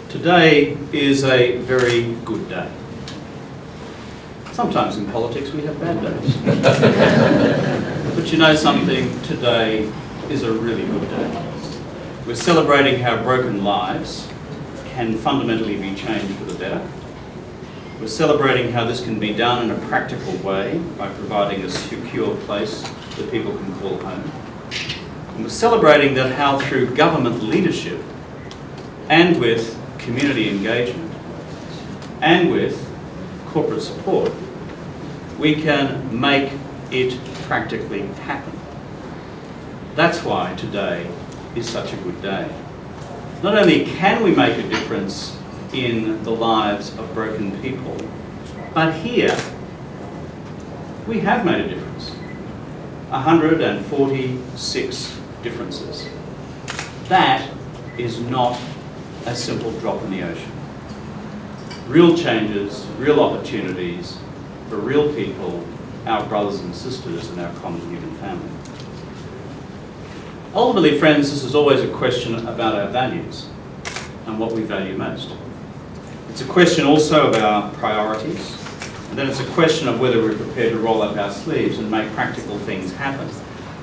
Today is a very good day. Sometimes in politics we have bad days. But you know something, today is a really good day. We're celebrating how broken lives can fundamentally be changed for the better. We're celebrating how this can be done in a practical way by providing a secure place that people can call home. And we're celebrating that how through government leadership and with community engagement and with corporate support, we can make it practically happen. That's why today is such a good day. Not only can we make a difference in the lives of broken people, but here we have made a difference. 146 differences. That is not a simple drop in the ocean. Real changes, real opportunities for real people, our brothers and sisters in our common human family. Ultimately, friends, this is always a question about our values and what we value most. It's a question also of our priorities, and then it's a question of whether we're prepared to roll up our sleeves and make practical things happen,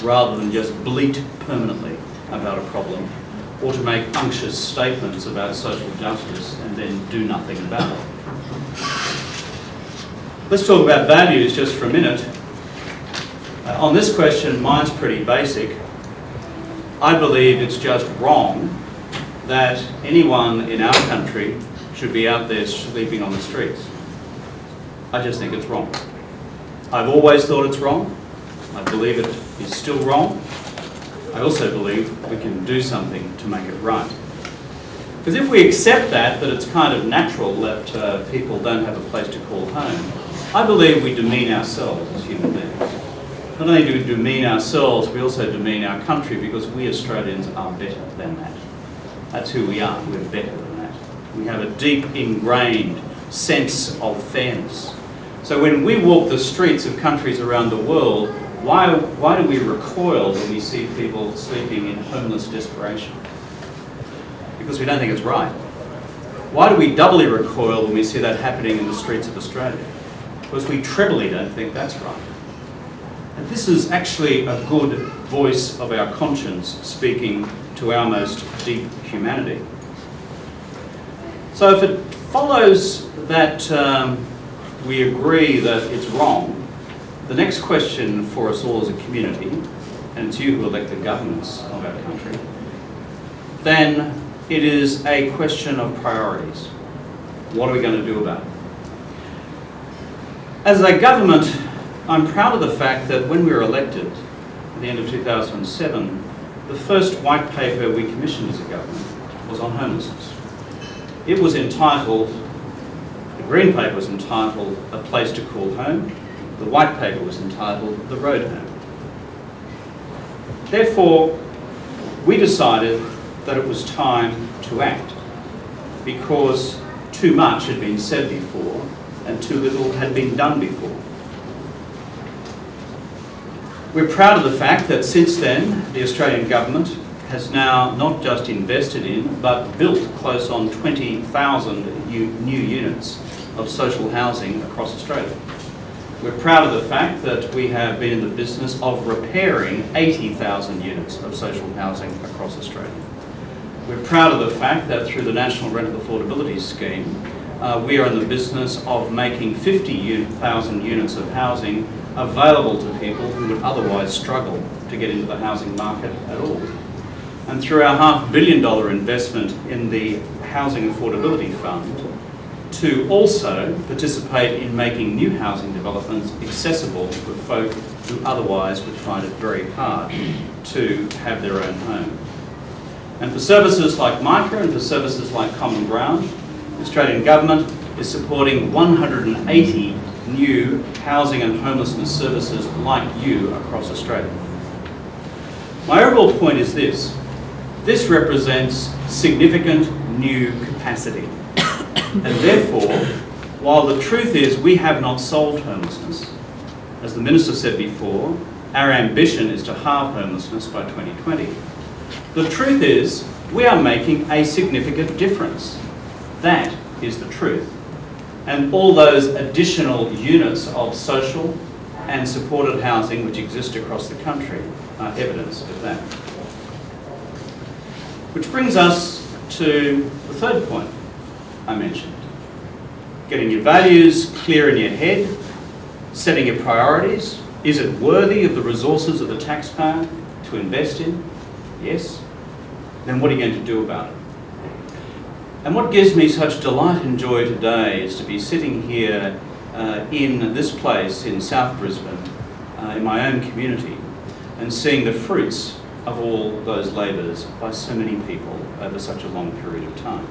rather than just bleat permanently about a problem, or to make unctuous statements about social justice and then do nothing about it. Let's talk about values just for a minute. On this question, mine's pretty basic. I believe it's just wrong that anyone in our country should be out there sleeping on the streets. I just think it's wrong. I've always thought it's wrong. I believe it is still wrong. I also believe we can do something to make it right. Because if we accept that it's kind of natural that people don't have a place to call home, I believe we demean ourselves as human beings. Not only do we demean ourselves, we also demean our country, because we Australians are better than that. That's who we are. We're better than that. We have a deep ingrained sense of fairness. So when we walk the streets of countries around the world, why do we recoil when we see people sleeping in homeless desperation? Because we don't think it's right. Why do we doubly recoil when we see that happening in the streets of Australia? Because we trebly don't think that's right. And this is actually a good voice of our conscience speaking to our most deep humanity. So if it follows that we agree that it's wrong, the next question for us all as a community, and it's you who elect the governments of our country, then it is a question of priorities. What are we going to do about it? As a government, I'm proud of the fact that when we were elected at the end of 2007, the first white paper we commissioned as a government was on homelessness. It was entitled, the green paper was entitled A Place to Call Home. The white paper was entitled The Road Home. Therefore, we decided that it was time to act, because too much had been said before and too little had been done before. We're proud of the fact that since then, the Australian government has now not just invested in, but built close on 20,000 new units of social housing across Australia. We're proud of the fact that we have been in the business of repairing 80,000 units of social housing across Australia. We're proud of the fact that through the National Rental Affordability Scheme, we are in the business of making 50,000 units of housing available to people who would otherwise struggle to get into the housing market at all. And through our $500 million investment in the Housing Affordability Fund, to also participate in making new housing developments accessible for folk who otherwise would find it very hard to have their own home. And for services like MICA and for services like Common Ground, the Australian Government is supporting 180 new housing and homelessness services like you across Australia. My overall point is this. This represents significant new capacity. And therefore, while the truth is we have not solved homelessness, as the Minister said before, our ambition is to halve homelessness by 2020. The truth is we are making a significant difference. That is the truth. And all those additional units of social and supported housing which exist across the country are evidence of that. Which brings us to the third point I mentioned. Getting your values clear in your head, setting your priorities. Is it worthy of the resources of the taxpayer to invest in? Yes. Then what are you going to do about it? And what gives me such delight and joy today is to be sitting here in this place in South Brisbane, in my own community, and seeing the fruits of all those labours by so many people over such a long period of time.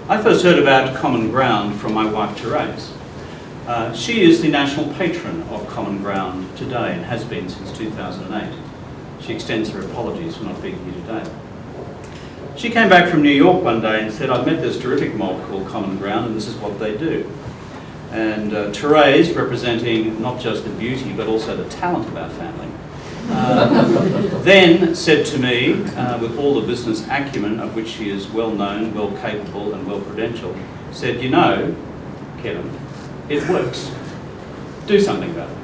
I first heard about Common Ground from my wife Therese. She is the national patron of Common Ground today and has been since 2008. She extends her apologies for not being here today. She came back from New York one day and said, I've met this terrific mob called Common Ground and this is what they do. And Therese, representing not just the beauty but also the talent of our family, then said to me, with all the business acumen of which she is well known, well capable and well credentialed, said, you know, Kevin, it works. Do something about it.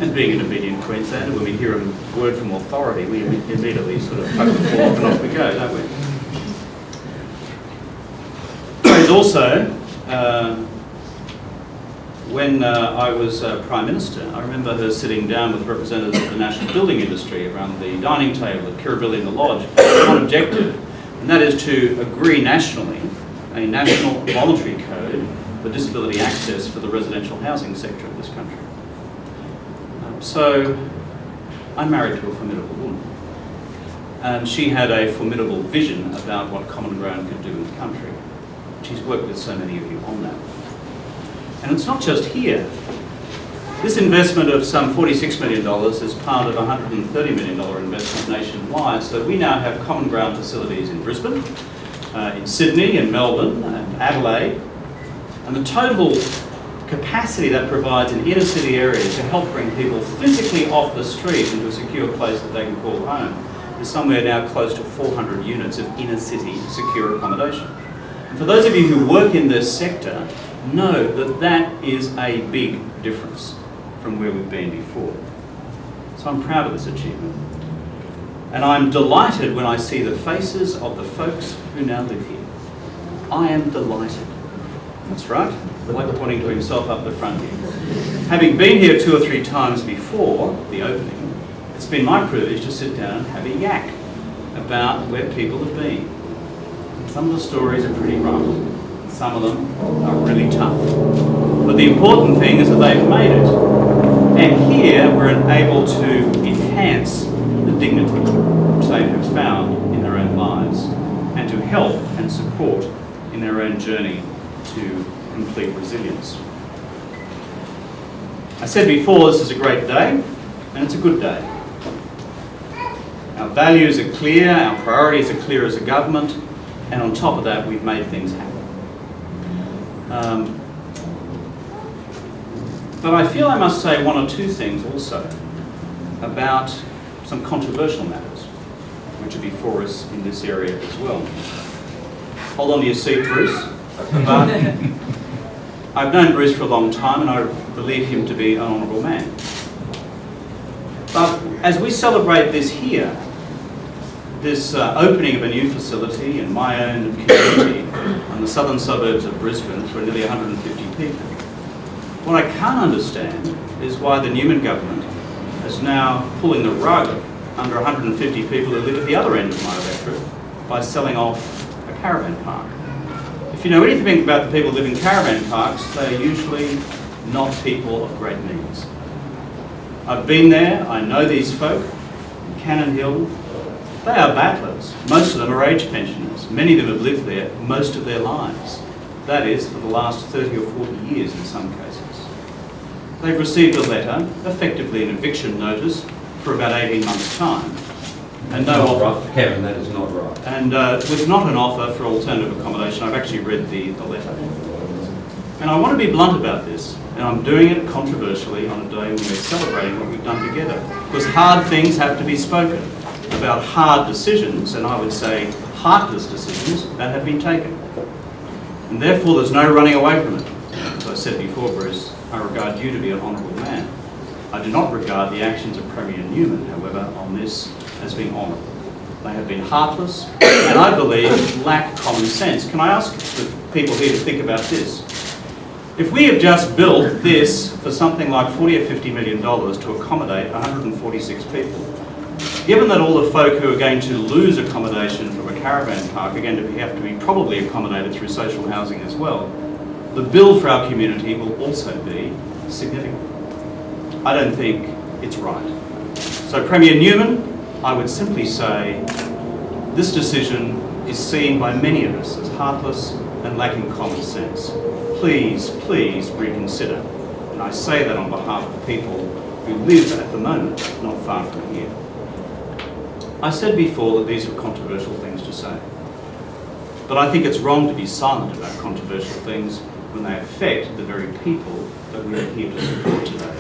And being an obedient Queenslander, when we hear a word from authority, we immediately sort of poke the fork and off we go, don't we? There's also, when I was Prime Minister, I remember her sitting down with representatives of the national building industry around the dining table at Kirribilli in the Lodge, one objective, and that is to agree nationally a national voluntary code for disability access for the residential housing sector of this country. So I'm married to a formidable woman, and she had a formidable vision about what Common Ground could do in the country. She's worked with so many of you on that. And it's not just here. This investment of some $46 million is part of a $130 million investment nationwide, so we now have Common Ground facilities in Brisbane, in Sydney and Melbourne and Adelaide, and the total capacity that provides in inner city areas to help bring people physically off the street into a secure place that they can call home is somewhere now close to 400 units of inner city secure accommodation. And for those of you who work in this sector, know that that is a big difference from where we've been before. So I'm proud of this achievement. And I'm delighted when I see the faces of the folks who now live here. I am delighted. That's right, like pointing to himself up the front here. Having been here 2 or 3 times before the opening, it's been my privilege to sit down and have a yak about where people have been. Some of the stories are pretty rough. Some of them are really tough. But the important thing is that they've made it. And here we're able to enhance the dignity which they have found in their own lives and to help and support in their own journey to complete resilience. I said before, this is a great day, and it's a good day. Our values are clear, our priorities are clear as a government, and on top of that, we've made things happen. But I feel I must say 1 or 2 things also about some controversial matters which are before us in this area as well. Hold on to your seat, Bruce. But I've known Bruce for a long time and I believe him to be an honourable man. But as we celebrate this here, this opening of a new facility in my own community on the southern suburbs of Brisbane for nearly 150 people, what I can't understand is why the Newman government is now pulling the rug under 150 people who live at the other end of my electorate by selling off a caravan park. If you know anything about the people who live in caravan parks, they are usually not people of great means. I've been there, I know these folk, in Cannon Hill. They are battlers. Most of them are age pensioners. Many of them have lived there most of their lives. That is, for the last 30 or 40 years in some cases. They've received a letter, effectively an eviction notice, for about 18 months' time. And no offer. Right. Kevin, that is not right. And with not an offer for alternative accommodation. I've actually read the letter. And I want to be blunt about this. And I'm doing it controversially on a day when we're celebrating what we've done together. Because hard things have to be spoken. about hard decisions, and I would say heartless decisions, that have been taken. And therefore there's no running away from it. As I said before, Bruce, I regard you to be an honourable man. I do not regard the actions of Premier Newman, however, on this as being honourable. They have been heartless and I believe lack common sense. Can I ask the people here to think about this? If we have just built this for something like $40 or $50 million to accommodate 146 people, given that all the folk who are going to lose accommodation from a caravan park are going to have to be probably accommodated through social housing as well, the bill for our community will also be significant. I don't think it's right. So Premier Newman, I would simply say this decision is seen by many of us as heartless and lacking common sense. Please, please reconsider. And I say that on behalf of people who live at the moment not far from here. I said before that these were controversial things to say. But I think it's wrong to be silent about controversial things when they affect the very people that we are here to support today.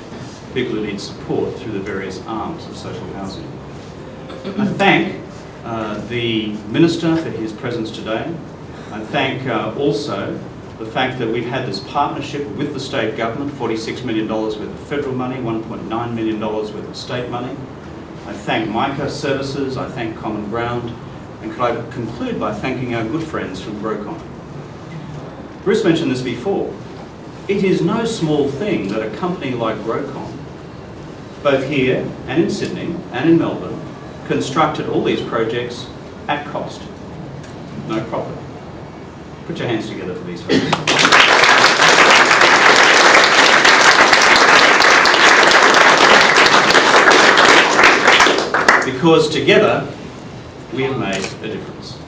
People who need support through the various arms of social housing. I thank the Minister for his presence today. I thank also the fact that we've had this partnership with the state government, $46 million worth of federal money, $1.9 million worth of state money. I thank Micah Services, I thank Common Ground, and could I conclude by thanking our good friends from Grocon. Bruce mentioned this before. It is no small thing that a company like Grocon, both here and in Sydney and in Melbourne, constructed all these projects at cost, no profit. Put your hands together for these folks. Because together we have made a difference.